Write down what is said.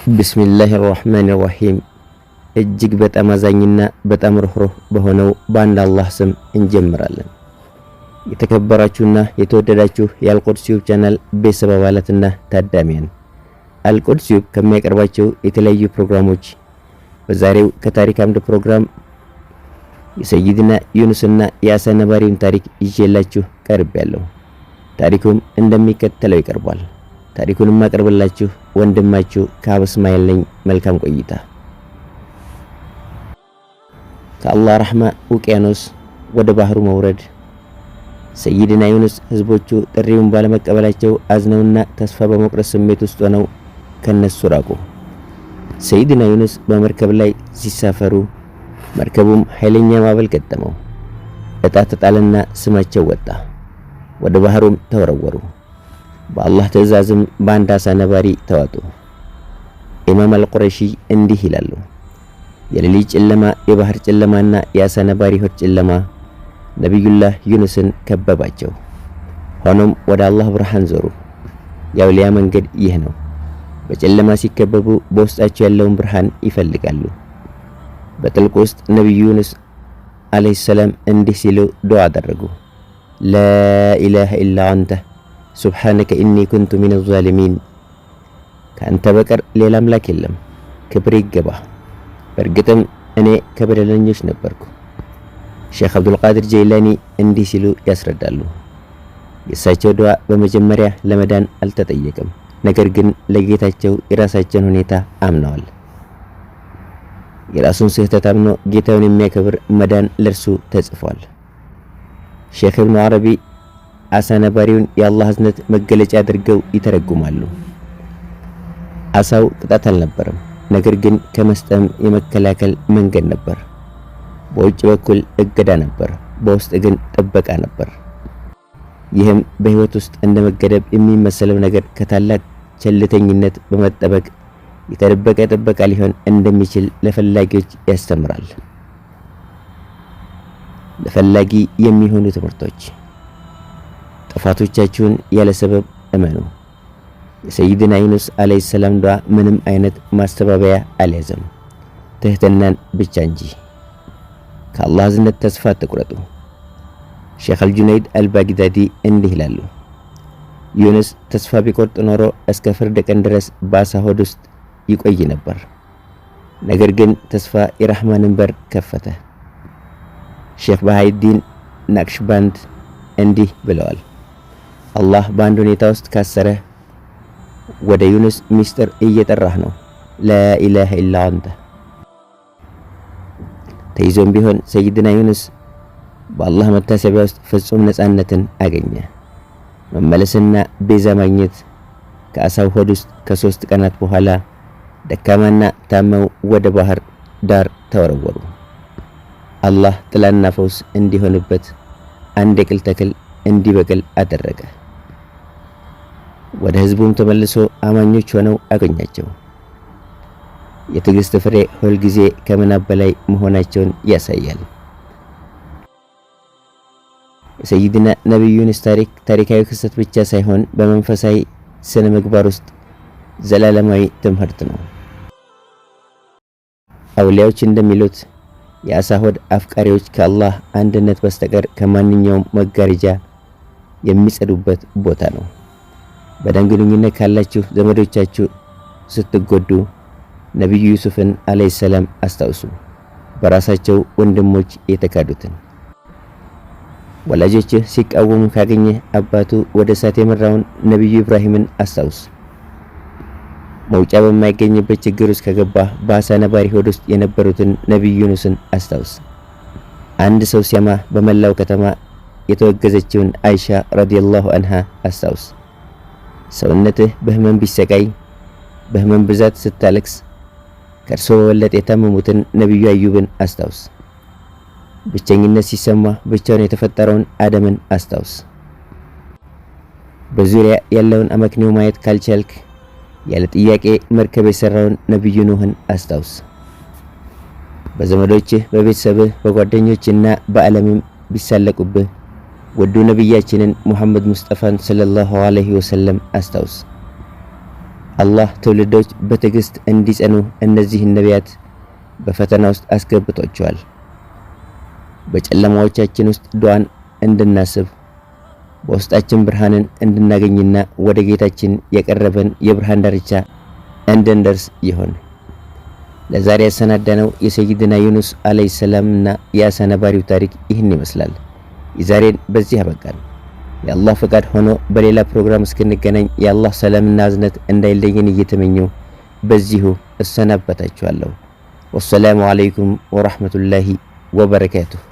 ቢስሚላሂ ራህማኒ ራሂም እጅግ በጣም አዛኝና በጣም ሩህሩህ በሆነው በአንድ አላህ ስም እንጀምራለን። የተከበራችሁና የተወደዳችሁ የአልቁድስ ዩቲዩብ ቻናል ቤተሰብ አባላትና ታዳሚያን አልቁድስ ዩቲዩብ ከሚያቀርባቸው የተለያዩ ፕሮግራሞች በዛሬው ከታሪክ አምድ ፕሮግራም የሰይድና ዩኑስና የአሳ ነባሪውን ታሪክ ይዤላችሁ ቀርቤያለሁ። ታሪኩም እንደሚከተለው ይቀርባል። ታሪኩን ማቀርብላችሁ ወንድማችሁ ከአብ እስማኤል ነኝ። መልካም ቆይታ። ከአላህ ረህማ ውቅያኖስ ወደ ባህሩ መውረድ። ሰይድና ዩኑስ ህዝቦቹ ጥሪውን ባለመቀበላቸው አዝነውና ተስፋ በመቁረጥ ስሜት ውስጥ ሆነው ከነሱ ራቁ። ሰይድና ዩኑስ በመርከብ ላይ ሲሳፈሩ መርከቡም ኃይለኛ ማዕበል ገጠመው። እጣ ተጣለና ስማቸው ወጣ። ወደ ባህሩም ተወረወሩ። በአላህ ትእዛዝም በአንድ አሳ ነባሪ ተዋጡ። ኢማም አልቁረሺ እንዲህ ይላሉ። የሌሊት ጨለማ፣ የባህር ጨለማና የአሳ ነባሪ ሆድ ጨለማ ነቢዩላህ ዩኑስን ከበባቸው። ሆኖም ወደ አላህ ብርሃን ዞሩ። የአውሊያ መንገድ ይህ ነው። በጨለማ ሲከበቡ በውስጣቸው ያለውን ብርሃን ይፈልጋሉ። በጥልቅ ውስጥ ነቢዩ ዩኑስ አለይሂ ሰላም እንዲህ ሲሉ ዱዓ አደረጉ። ላኢላሃ ኢላ አንተ ሱብሓነከ ኢኒ ኩንቱ ሚነ ዛሊሚን። ከአንተ በቀር ሌላ አምላክ የለም፣ ክብር ይገባ። በእርግጥም እኔ ከበደለኞች ነበርኩ። ሼኽ አብዱልቃድር ጀይላኒ እንዲህ ሲሉ ያስረዳሉ። የእሳቸው ዱዓ በመጀመሪያ ለመዳን አልተጠየቀም፣ ነገር ግን ለጌታቸው የራሳቸውን ሁኔታ አምነዋል። የራሱን ስህተት አምኖ ጌታውን የሚያከብር መዳን ለርሱ ተጽፏል። ሼኽ ኢብኑ ዓረቢ አሳ ነባሪውን የአላህ እዝነት መገለጫ አድርገው ይተረጉማሉ። አሳው ቅጣት አልነበረም፣ ነገር ግን ከመስጠም የመከላከል መንገድ ነበር። በውጭ በኩል እገዳ ነበር፣ በውስጥ ግን ጥበቃ ነበር። ይህም በህይወት ውስጥ እንደ መገደብ የሚመሰለው ነገር ከታላቅ ቸልተኝነት በመጠበቅ የተደበቀ ጥበቃ ሊሆን እንደሚችል ለፈላጊዎች ያስተምራል። ለፈላጊ የሚሆኑ ትምህርቶች። ጥፋቶቻችሁን ያለ ሰበብ እመኑ። የሰይድና ዩኑስ አለይሂ ሰላም ዱዓ ምንም አይነት ማስተባበያ አልያዘም፣ ትህትናን ብቻ እንጂ። ከአላህ እዝነት ተስፋ አትቁረጡ። ሼኽ አልጁነይድ አልባግዳዲ እንዲህ ይላሉ። ዩኑስ ተስፋ ቢቆርጥ ኖሮ እስከ ፍርድ ቀን ድረስ በአሳ ሆድ ውስጥ ይቆይ ነበር። ነገር ግን ተስፋ የረህማንን በር ከፈተ። ሼኽ በሃይዲን ናቅሽባንድ እንዲህ ብለዋል። አላህ በአንድ ሁኔታ ውስጥ ካሰረህ ወደ ዩኑስ ሚስጥር እየጠራህ ነው። ላኢላሃ ኢላ አንተ። ተይዞም ቢሆን ሰይድና ዩኑስ በአላህ መታሰቢያ ውስጥ ፍጹም ነፃነትን አገኘ። መመለስና ቤዛ ማግኘት። ከአሳው ሆድ ውስጥ ከ3 ቀናት በኋላ ደካማና ታመው ወደ ባህር ዳር ተወረወሩ። አላህ ጥላና ፈውስ እንዲሆንበት አንድ የቅል ተክል እንዲበቅል አደረገ። ወደ ህዝቡም ተመልሶ አማኞች ሆነው አገኛቸው። የትዕግስት ፍሬ ሁልጊዜ ከምናብ በላይ መሆናቸውን ያሳያል። የሰይድና ነቢዩ ዩኑስ ታሪክ ታሪካዊ ክስተት ብቻ ሳይሆን በመንፈሳዊ ስነ ምግባር ውስጥ ዘላለማዊ ትምህርት ነው። አውሊያዎች እንደሚሉት የአሳ ሆድ አፍቃሪዎች ከአላህ አንድነት በስተቀር ከማንኛውም መጋረጃ የሚጸዱበት ቦታ ነው። በደም ግንኙነት ካላችሁ ዘመዶቻችሁ ስትጎዱ ነቢዩ ዩሱፍን አለይሂ ሰላም አስታውሱ፣ በራሳቸው ወንድሞች የተካዱትን። ወላጆችህ ሲቃወሙ ካገኘህ አባቱ ወደ እሳት የመራውን ነቢዩ ኢብራሂምን አስታውስ። መውጫ በማይገኝበት ችግር ውስጥ ከገባህ በአሳ ነባሪ ሆድ ውስጥ የነበሩትን ነቢዩ ዩኑስን አስታውስ። አንድ ሰው ሲያማ በመላው ከተማ የተወገዘችውን አይሻ ረዲየላሁ አንሃ አስታውስ። ሰውነትህ በህመም ቢሰቃይ በህመም ብዛት ስታለቅስ ከእርሶ በበለጠ የታመሙትን ነቢዩ አዩብን አስታውስ። ብቸኝነት ሲሰማ ብቻውን የተፈጠረውን አደምን አስታውስ። በዙሪያ ያለውን አመክንዮ ማየት ካልቻልክ ያለ ጥያቄ መርከብ የሰራውን ነቢዩ ኑህን አስታውስ። በዘመዶችህ፣ በቤተሰብህ፣ በጓደኞችና በዓለምም ቢሳለቁብህ ወዱ ነብያችንን ሙሐመድ ሙስጠፋን ሰለላሁ ዐለይሂ ወሰለም አስታውስ። አላህ ትውልዶች በትዕግስት እንዲጸኑ እነዚህን ነቢያት በፈተና ውስጥ አስገብቷቸዋል። በጨለማዎቻችን ውስጥ ዱዓን እንድናስብ በውስጣችን ብርሃንን እንድናገኝና ወደ ጌታችን የቀረበን የብርሃን ዳርቻ እንድንደርስ ይሆን። ለዛሬ ያሰናዳነው የሰይድና ዩኑስ አለይሂ ሰላም እና የአሳ ነባሪው ታሪክ ይህን ይመስላል። የዛሬን በዚህ አበቃን። የአላህ ፈቃድ ሆኖ በሌላ ፕሮግራም እስክንገናኝ የአላህ ሰላምና እዝነት እንዳይለየን እየተመኘው በዚሁ እሰናበታችኋለሁ። ወሰላሙ አለይኩም ወራህመቱላሂ ወበረካቱሁ።